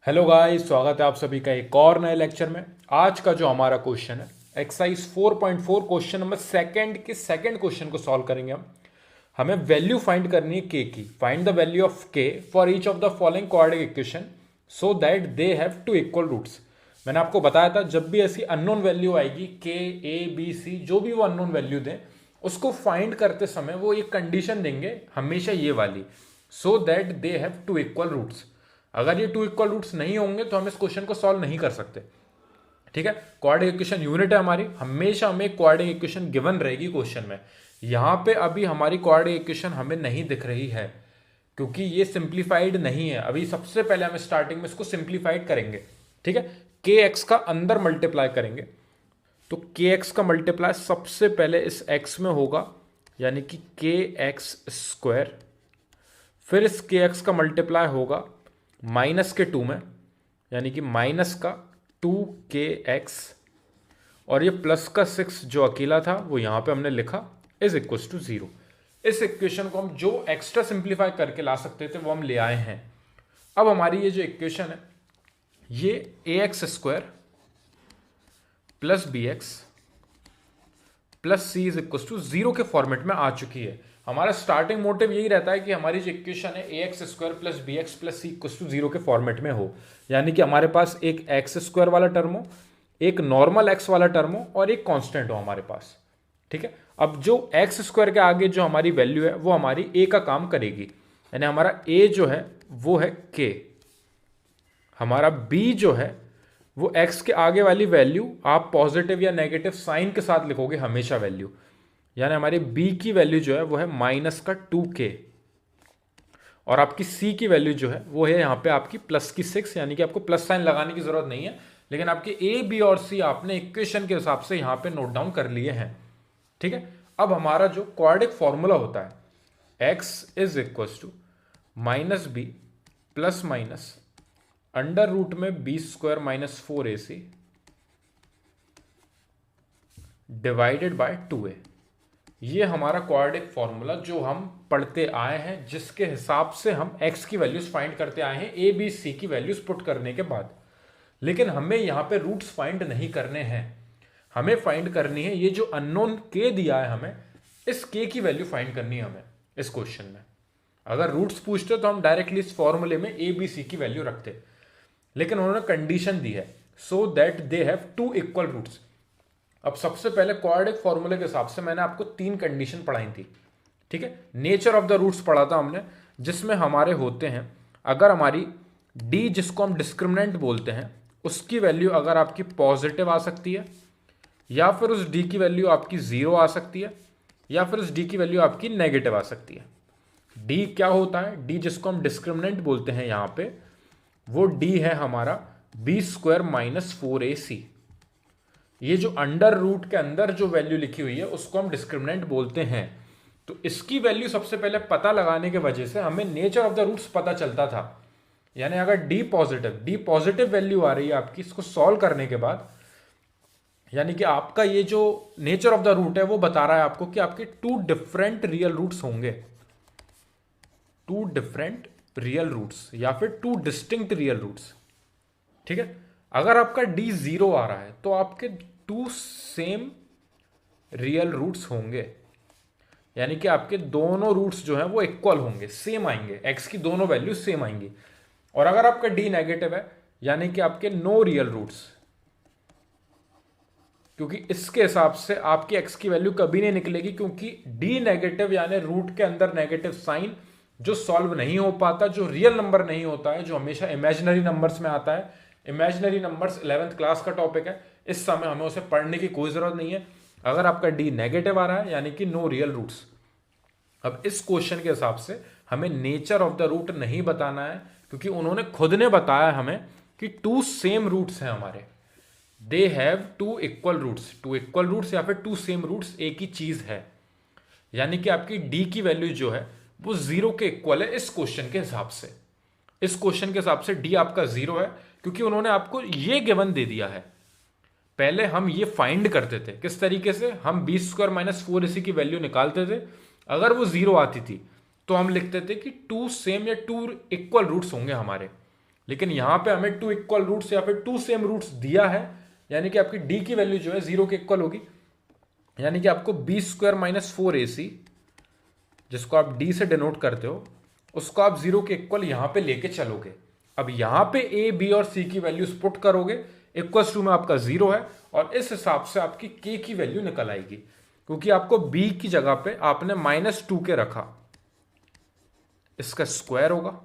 Hello guys, स्वागत है आप सभी का एक और नए लेक्चर में। आज का जो हमारा क्वेश्चन है एक्सरसाइज 4.4 क्वेश्चन नंबर सेकंड के सेकंड क्वेश्चन को सॉल्व करेंगे हम। हमें वैल्यू फाइंड करनी है के की। Find the value of k for each of the following quadratic equation so that they have two equal roots. मैंने आपको बताया था जब भी ऐसी अननोन वैल्यू आएगी के ए बी सी, जो भी वो अननोन वैल्यू दें, उसको फाइंड करते समय वो एक कंडीशन देंगे हमेशा ये वाली, so that they have two equal roots. अगर ये टू इक्वल रूट्स नहीं होंगे तो हम इस क्वेश्चन को सॉल्व नहीं कर सकते। ठीक है, क्वाड्रेटिक इक्वेशन यूनिट है हमारी, हमेशा हमें क्वाड्रेटिक इक्वेशन गिवन रहेगी क्वेश्चन में। यहां पे अभी हमारी क्वाड्रेटिक इक्वेशन हमें नहीं दिख रही है क्योंकि ये सिंप्लीफाइड नहीं है। अभी सबसे पहले हम स्टार्टिंग में इसको सिंप्लीफाइड करेंगे। ठीक है, के एक्स का अंदर मल्टीप्लाई करेंगे तो के एक्स का मल्टीप्लाई सबसे पहले इस एक्स में होगा, यानी कि के एक्स स्क्वायर। फिर इस के एक्स का मल्टीप्लाई होगा माइनस के टू में, यानी कि माइनस का 2kx, और ये प्लस का 6 जो अकेला था वो यहां पे हमने लिखा इज इक्वल टू 0। इस इक्वेशन को हम जो एक्स्ट्रा सिंप्लीफाई करके ला सकते थे वो हम ले आए हैं। अब हमारी ये जो इक्वेशन है ये a x square plus b x plus c is equal to 0 के फॉर्मेट में आ चुकी है। हमारा स्टार्टिंग मोटिव यही रहता है कि हमारी जो इक्वेशन है a x square plus b x plus c equal to 0 के फॉर्मेट में हो, यानी कि हमारे पास एक एक्स स्क्वायर वाला टर्म हो, एक नॉर्मल एक्स वाला टर्म हो और एक कांस्टेंट हो हमारे पास। ठीक है, अब जो एक्स स्क्वायर के आगे जो हमारी वैल्यू है वो हमारी ए का काम करेगी, यानी हमारा ए जो है वो है के, हमारा बी जो है वो एक्स के आगे वाली वैल्यू आप पॉजिटिव या नेगेटिव साइन के साथ लिखोगे हमेशा वैल्यू, यानी हमारी बी की वैल्यू जो है वो है माइनस का 2k, और आपकी सी की वैल्यू जो है वो है यहाँ पे आपकी प्लस की 6, यानी कि आपको प्लस साइन लगाने की जरूरत नहीं है, लेकिन आपके ए बी और सी आपने इक्वेशन के हिसाब से यहाँ पे नोट डाउन कर लिए हैं। ठीक है, अब हमारा जो क्वाड्रेटिक फॉर्मूला होता है x is equal to minus b plus minus under root में b square minus 4ac divided by 2a। ये हमारा क्वाड्रेटिक फॉर्मूला जो हम पढ़ते आए हैं, जिसके हिसाब से हम x की वैल्यूज फाइंड करते आए हैं ए बी सी की वैल्यूज पुट करने के बाद। लेकिन हमें यहां पे रूट्स फाइंड नहीं करने हैं, हमें फाइंड करनी है ये जो अननोन k दिया है, हमें इस k की वैल्यू फाइंड करनी है हमें इस क्वेश्चन में। अगर रूट्स पूछते तो हम डायरेक्टली इस फॉर्मूले में ए बी सी की वैल्यू रखते, लेकिन उन्होंने कंडीशन दी है so that they have two equal roots. अब सबसे पहले क्वाड्रेटिक फॉर्मूले के हिसाब से मैंने आपको 3 कंडीशन पढ़ाई थी। ठीक है, नेचर ऑफ द रूट्स पढ़ा था हमने, जिसमें हमारे होते हैं अगर हमारी डी, जिसको हम डिस्क्रिमिनेंट बोलते हैं, उसकी वैल्यू अगर आपकी पॉजिटिव आ सकती है, या फिर उस डी की वैल्यू आपकी 0 आ सकती है, या फिर उस डी की वैल्यू आपकी नेगेटिव आ सकती है। डी क्या होता है? डी जिसको हम डिस्क्रिमिनेंट बोलते हैं यहाँ पे, वो डी है हमारा बी स्क्वायर माइनस 4ac। ये जो अंडर रूट के अंदर जो वैल्यू लिखी हुई है उसको हम डिस्क्रिमिनेंट बोलते हैं। तो इसकी वैल्यू सबसे पहले पता लगाने के वजह से हमें नेचर ऑफ द रूट्स पता चलता था, यानी अगर डी पॉजिटिव वैल्यू आ रही है आपकी, इसको सॉल्व करने के बाद, यानी कि आपका ये जो नेचर ऑफ द रूट है वो बता रहा है आपको कि आपके 2 डिफरेंट रियल रूट्स होंगे, 2 डिफरेंट रियल रूट्स या फिर 2 डिस्टिंक्ट रियल रूट्स। ठीक है, अगर आपका डी 0 आ रहा है तो आपके 2 सेम रियल रूट्स होंगे, यानी कि आपके दोनों रूट्स जो हैं वो इक्वल होंगे, सेम आएंगे, एक्स की दोनों वैल्यू सेम आएंगी। और अगर आपका डी नेगेटिव है, यानी कि आपके नो रियल रूट्स, क्योंकि इसके हिसाब से आपकी एक्स की वैल्यू कभी नहीं निकलेगी, क्योंकि डी नेगेटिव यानी रूट के अंदर नेगेटिव साइन जो सॉल्व नहीं हो पाता, जो रियल नंबर नहीं होता है, जो हमेशा इमेजिनरी नंबर्स में आता है। इमेजिनरी नंबर्स 11th क्लास का टॉपिक है, इस समय हमें उसे पढ़ने की कोई जरूरत नहीं है। अगर आपका डी नेगेटिव आ रहा है यानी कि नो रियल रूट्स। अब इस क्वेश्चन के हिसाब से हमें नेचर ऑफ द रूट नहीं बताना है, क्योंकि उन्होंने खुद ने बताया हमें कि 2 सेम रूट्स हैं हमारे, they have 2 equal roots. 2 equal roots या फिर 2 सेम रूट्स एक ही चीज है, यानी कि आपकी डी की वैल्यू जो है वो 0 के इक्वल है इस क्वेश्चन के हिसाब से। इस क्वेश्चन के हिसाब से डी आपका 0 है, क्योंकि उन्होंने आपको ये गिवन दे दिया है। पहले हम ये फाइंड करते थे किस तरीके से, हम बी स्क्वायर माइनस 4ac की वैल्यू निकालते थे, अगर वो 0 आती थी तो हम लिखते थे कि 2 सेम या 2 इक्वल रूट्स होंगे हमारे। लेकिन यहाँ पे हमें टू इक्वल रूट्स या फिर टू सेम रूट्स दिया है, यानी कि आपकी डी की वैल्यू जो है 0 के इक्वल होगी, यानी कि आपको बी स्क्वायर माइनस 4ac, जिसको आप डी से डिनोट करते हो, उसको आप 0 के इक्वल यहां पे लेके चलोगे। अब यहां पे ए बी और सी की वैल्यूज पुट करोगे, इक्वल्स टू में आपका 0 है, और इस हिसाब से आपकी के की वैल्यू निकल आएगी, क्योंकि आपको बी की जगह पे आपने -2 के रखा, इसका स्क्वायर होगा,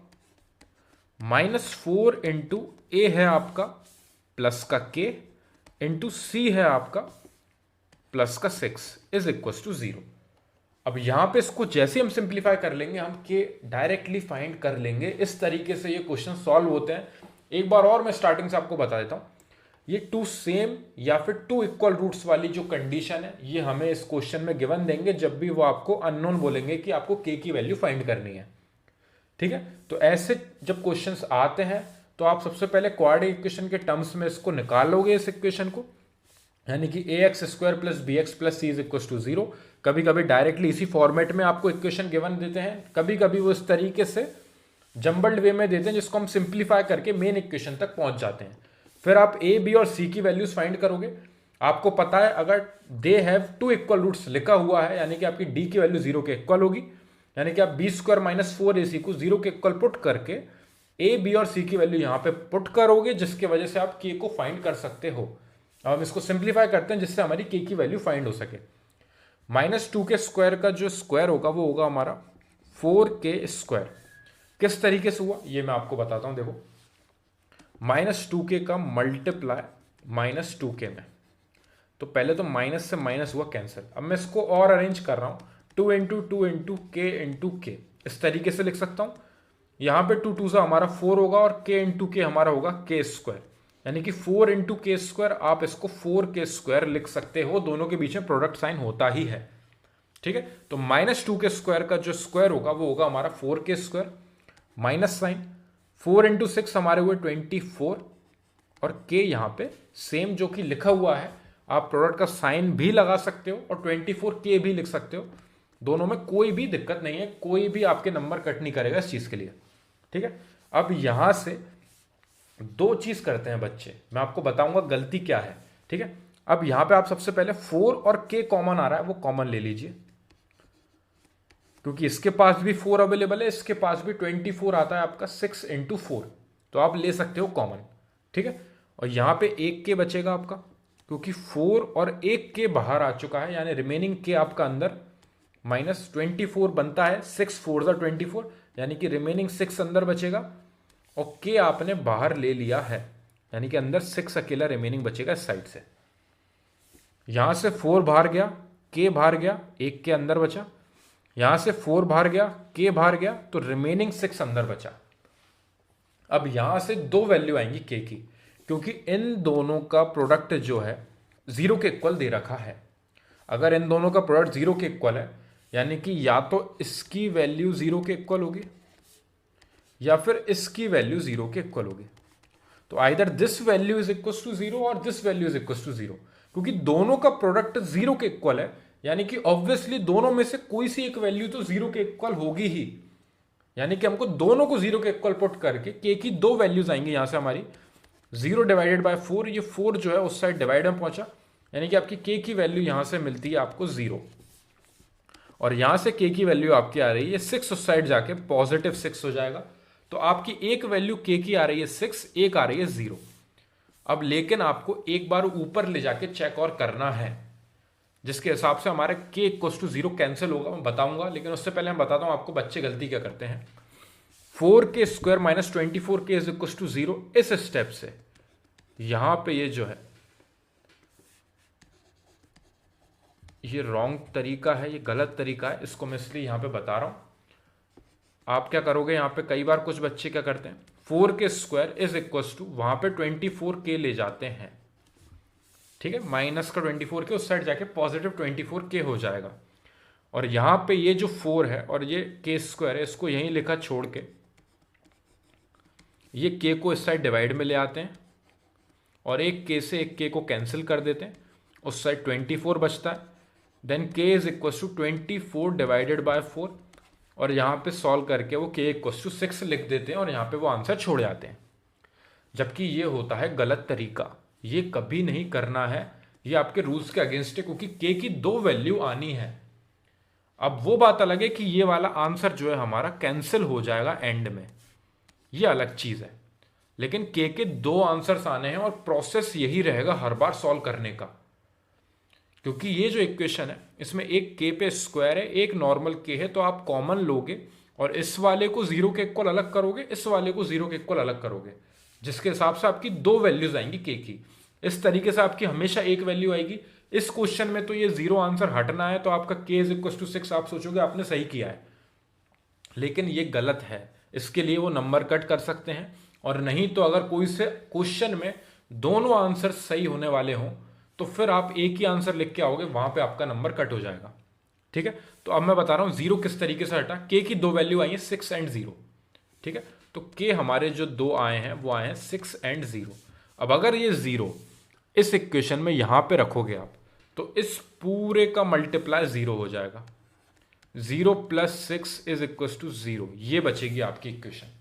-4 इंटू ए है आपका प्लस का के इंटू सी है आपका प्लस का 6 इज इक्वल टू 0। अब यहां पे इसको जैसे हम सिंप्लीफाई कर लेंगे, हम के डायरेक्टली फाइंड कर लेंगे। इस तरीके से ये क्वेश्चन सॉल्व होते हैं। एक बार और मैं स्टार्टिंग से आपको बता देता हूं, ये टू सेम या फिर टू इक्वल रूट्स वाली जो कंडीशन है, ये हमें इस क्वेश्चन में गिवन देंगे जब भी वो आपको अननोन बोलेंगे कि आपको के की वैल्यू फाइंड करनी है। ठीक है, तो ऐसे जब क्वेश्चंस आते हैं तो आप सबसे पहले क्वाड्रेटिक इक्वेशन के टर्म्स में इसको निकालोगे, इस इक्वेशन को, यानी कि ax² plus b x plus c is equal to 0। कभी कभी डायरेक्टली इसी फॉर्मेट में आपको इक्वेशन गिवन देते हैं, कभी कभी वो इस तरीके से जंबल्ड वे में देते हैं जिसको हम सिंप्लीफाई करके मेन इक्वेशन तक पहुंच जाते हैं। फिर आप ए बी और सी की वैल्यूज फाइंड करोगे। आपको पता है अगर they have two equal roots लिखा हुआ है, यानी कि आपकी डी की वैल्यू 0 के इक्वल होगी, यानी कि आप बी² माइनस 4ac को 0 के इक्वल पुट करके ए बी और सी की वैल्यू यहां पे पुट करोगे, जिसकी वजह से आप के को फाइंड कर सकते हो। अब हम इसको सिंप्लीफाई करते हैं जिससे हमारी के की वैल्यू फाइंड हो सके। -2 के स्क्वायर का जो स्क्वायर होगा वो होगा हमारा 4k²। किस तरीके से हुआ ये मैं आपको बताता हूं। देखो, -2k का मल्टीप्लाई -2k में, तो पहले तो माइनस से माइनस हुआ कैंसिल। अब मैं इसको और अरेंज कर रहा हूं, 2 इंटू 2 इंटू के इंटू के, इस तरीके से लिख सकता हूं। यहां पे 2 2 से हमारा 4 होगा और के इंटू के हमारा होगा k², यानी कि 4 इंटू k²। आप इसको 4k² लिख सकते हो, दोनों के बीच में प्रोडक्ट साइन होता ही है। ठीक है, तो -2 के स्क्वायर का जो स्क्वायर होगा वो होगा हमारा 4k², माइनस साइन 4 इंटू 6 हमारे हुए 24, और के यहां पे सेम जो कि लिखा हुआ है, आप प्रोडक्ट का साइन भी लगा सकते हो और 24k भी लिख सकते हो, दोनों में कोई भी दिक्कत नहीं है, कोई भी आपके नंबर कट नहीं करेगा इस चीज के लिए। ठीक है, अब यहां से दो चीज करते हैं बच्चे, मैं आपको बताऊंगा गलती क्या है। ठीक है, अब यहां पे आप सबसे पहले 4 और k कॉमन आ रहा है, वो कॉमन ले लीजिए, क्योंकि इसके पास भी 4 अवेलेबल है, इसके पास भी 24 आता है आपका 6 इंटू 4, तो आप ले सकते हो कॉमन। ठीक है, और यहां पे 1k बचेगा आपका, क्योंकि 4 और 1k बाहर आ चुका है, यानी रिमेनिंग k आपका अंदर -24 बनता है, 6 4 24, यानी कि रिमेनिंग 6 अंदर बचेगा, और k आपने बाहर ले लिया है, यानी कि अंदर 6 अकेला रिमेनिंग बचेगा इस साइड से। यहां से 4 बाहर गया, k बाहर गया, 1 के अंदर बचा, यहां से 4 बाहर गया, k बाहर गया, तो रिमेनिंग 6 अंदर बचा। अब यहां से दो वैल्यू आएंगी k की, क्योंकि इन दोनों का प्रोडक्ट जो है 0 के इक्वल दे रखा है। अगर इन दोनों का प्रोडक्ट 0 के इक्वल है, यानी कि या तो इसकी वैल्यू 0 के इक्वल होगी या फिर इसकी वैल्यू 0 के इक्वल होगी। तो either this value is equal to 0 और this value is equal to 0, क्योंकि दोनों का प्रोडक्ट 0 के इक्वल है, यानी कि ऑब्वियसली दोनों में से कोई सी एक वैल्यू तो 0 के इक्वल होगी ही, यानी कि हमको दोनों को 0 के इक्वल पुट करके के की दो वैल्यूज आएंगी। यहां से हमारी 0 डिवाइडेड बाय 4, ये 4 जो है उस साइड डिवाइड में पहुंचा, यानी कि आपकी के की वैल्यू यहां से मिलती है आपको 0, और यहां से के की वैल्यू आपकी आ रही है 6, उस साइड जाके पॉजिटिव 6 हो जाएगा। तो आपकी एक वैल्यू के की आ रही है 6, एक आ रही है 0। अब लेकिन आपको एक बार ऊपर ले जाके चेक और करना है, जिसके हिसाब से हमारे के इक्वल टू 0 कैंसिल होगा, मैं बताऊंगा, लेकिन उससे पहले मैं बताता हूं आपको बच्चे गलती क्या करते हैं। 4k² minus 24k is equal to 0, इस स्टेप से यहां पे ये जो है ये रॉन्ग तरीका है, ये गलत तरीका है, इसको मैं इसलिए यहां पे बता रहा हूं। आप क्या करोगे, यहां पे कई बार कुछ बच्चे क्या करते हैं, 4k² इज इक्वल टू वहां पे 24k ले जाते हैं। ठीक है, माइनस का 24k उस साइड जाके पॉजिटिव 24k हो जाएगा, और यहां पे ये जो 4 है और ये k² है, इसको यहीं लिखा छोड़ के ये k को इस साइड डिवाइड में ले आते हैं, और एक k से एक k को कैंसिल कर देते हैं, उस साइड 24 बचता है। Then k is equal to 24 divided by 4, और यहाँ पे सॉल्व करके वो k इक्वल टू 6 लिख देते हैं, और यहाँ पे वो आंसर छोड़ जाते हैं। जबकि ये होता है गलत तरीका, ये कभी नहीं करना है, ये आपके रूल्स के अगेंस्ट है, क्योंकि के की 2 वैल्यू आनी है। अब वो बात अलग है कि ये वाला आंसर जो है हमारा कैंसिल हो जाएगा एंड में, ये अलग चीज है। लेकिन के 2 आंसर्स आने हैं और प्रोसेस यही रहेगा हर बार सॉल्व करने का, क्योंकि ये जो इक्वेशन है इसमें एक के पे स्क्वायर है, एक नॉर्मल के है, तो आप कॉमन लोगे और इस वाले को 0 के इक्वल अलग करोगे, इस वाले को 0 के इक्वल अलग करोगे, जिसके हिसाब से आपकी 2 वैल्यूज आएंगी के की। इस तरीके से आपकी हमेशा एक वैल्यू आएगी। इस क्वेश्चन में तो ये 0 आंसर हटना है, तो आपका के इज इक्वल टू 6 आप सोचोगे आपने सही किया है, लेकिन ये गलत है। इसके लिए वो नंबर कट कर सकते हैं, और नहीं तो अगर कोई से क्वेश्चन में दोनों आंसर सही होने वाले हों तो फिर आप एक ही आंसर लिख के आओगे, वहां पे आपका नंबर कट हो जाएगा। ठीक है, तो अब मैं बता रहा हूं 0 किस तरीके से हटा। के की 2 वैल्यू आई है 6 एंड 0। ठीक है, तो के हमारे जो 2 आए हैं वो आए हैं 6 एंड 0। अब अगर ये 0 इस इक्वेशन में यहां पे रखोगे आप, तो इस पूरे का मल्टीप्लाई 0 हो जाएगा। 0 प्लस 6 इज इक्वल टू 0, ये बचेगी आपकी इक्वेशन,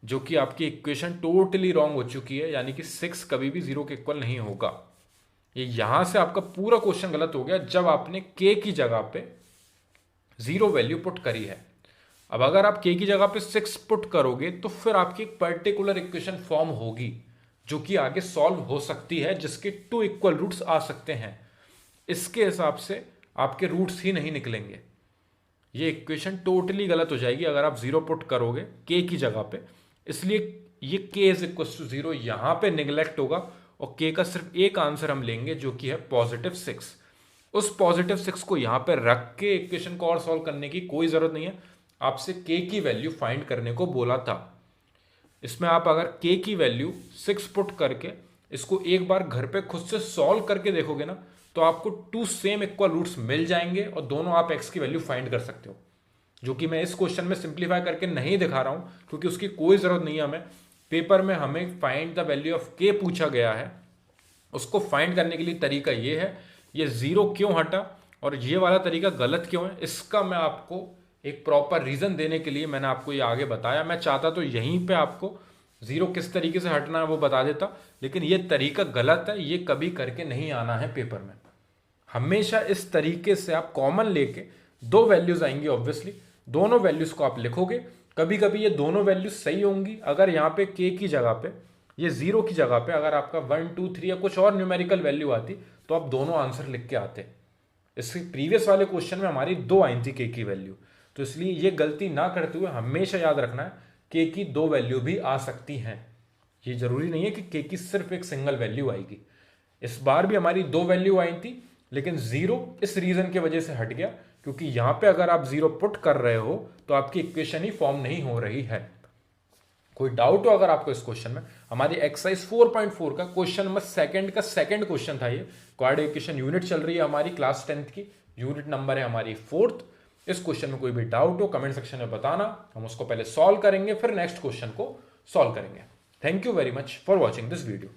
जो कि आपकी इक्वेशन टोटली रॉन्ग हो चुकी है, यानी कि 6 कभी भी 0 के इक्वल नहीं होगा। ये यहां से आपका पूरा क्वेश्चन गलत हो गया जब आपने के की जगह पे 0 वैल्यू पुट करी है। अब अगर आप के की जगह पे 6 पुट करोगे तो फिर आपकी एक पर्टिकुलर इक्वेशन फॉर्म होगी जो कि आगे सॉल्व हो सकती है, जिसके 2 इक्वल रूट्स आ सकते हैं। इसके हिसाब से आपके रूट्स ही नहीं निकलेंगे, ये इक्वेशन टोटली गलत हो जाएगी अगर आप 0 पुट करोगे के की जगह पे। इसलिए ये के इज इक्वल टू 0 यहां पे निगलेक्ट होगा, और के का सिर्फ एक आंसर हम लेंगे जो कि है +6। उस +6 को यहां पे रख के इक्वेशन को और सॉल्व करने की कोई जरूरत नहीं है। आपसे के की वैल्यू फाइंड करने को बोला था। इसमें आप अगर के की वैल्यू 6 पुट करके इसको एक बार घर पे खुद से सॉल्व करके देखोगे ना, तो आपको 2 सेम इक्वल रूट्स मिल जाएंगे और दोनों आप एक्स की वैल्यू फाइंड कर सकते हो, जो कि मैं इस क्वेश्चन में सिंप्लीफाई करके नहीं दिखा रहा हूं, क्योंकि उसकी कोई जरूरत नहीं है हमें। पेपर में हमें फाइंड द वैल्यू ऑफ के पूछा गया है, उसको फाइंड करने के लिए तरीका ये है। ये 0 क्यों हटा और ये वाला तरीका गलत क्यों है, इसका मैं आपको एक प्रॉपर रीजन देने के लिए मैंने आपको ये आगे बताया। मैं चाहता तो यहीं पे आपको 0 किस तरीके से हटना है वो बता देता, लेकिन ये तरीका गलत है, ये कभी करके नहीं आना है पेपर में। हमेशा इस तरीके से आप कॉमन लेके 2 वैल्यूज आएंगी, ऑब्वियसली दोनों वैल्यूज को आप लिखोगे। कभी कभी ये दोनों वैल्यूज सही होंगी। अगर यहाँ पे के की जगह पे ये 0 की जगह पे अगर आपका 1 2 3 या कुछ और न्यूमेरिकल वैल्यू आती तो आप दोनों आंसर लिख के आते। इसके प्रीवियस वाले क्वेश्चन में हमारी 2 आई थी के की वैल्यू, तो इसलिए ये गलती ना करते हुए हमेशा याद रखना है के की 2 वैल्यू भी आ सकती हैं। ये जरूरी नहीं है कि के की सिर्फ एक सिंगल वैल्यू आएगी। इस बार भी हमारी 2 वैल्यू आई थी, लेकिन 0 इस रीजन की वजह से हट गया क्योंकि यहां पे अगर आप 0 पुट कर रहे हो तो आपकी इक्वेशन ही फॉर्म नहीं हो रही है। कोई डाउट हो अगर आपको इस क्वेश्चन में, हमारी एक्सरसाइज 4.4 का क्वेश्चन नंबर सेकंड का सेकंड क्वेश्चन था। ये क्वाड्रेटिक इक्वेशन यूनिट चल रही है हमारी क्लास 10th की, यूनिट नंबर है हमारी 4th। इस क्वेश्चन में कोई भी डाउट हो कमेंट सेक्शन में बताना, हम उसको पहले सॉल्व करेंगे फिर नेक्स्ट क्वेश्चन को सॉल्व करेंगे। Thank you very much for watching this video.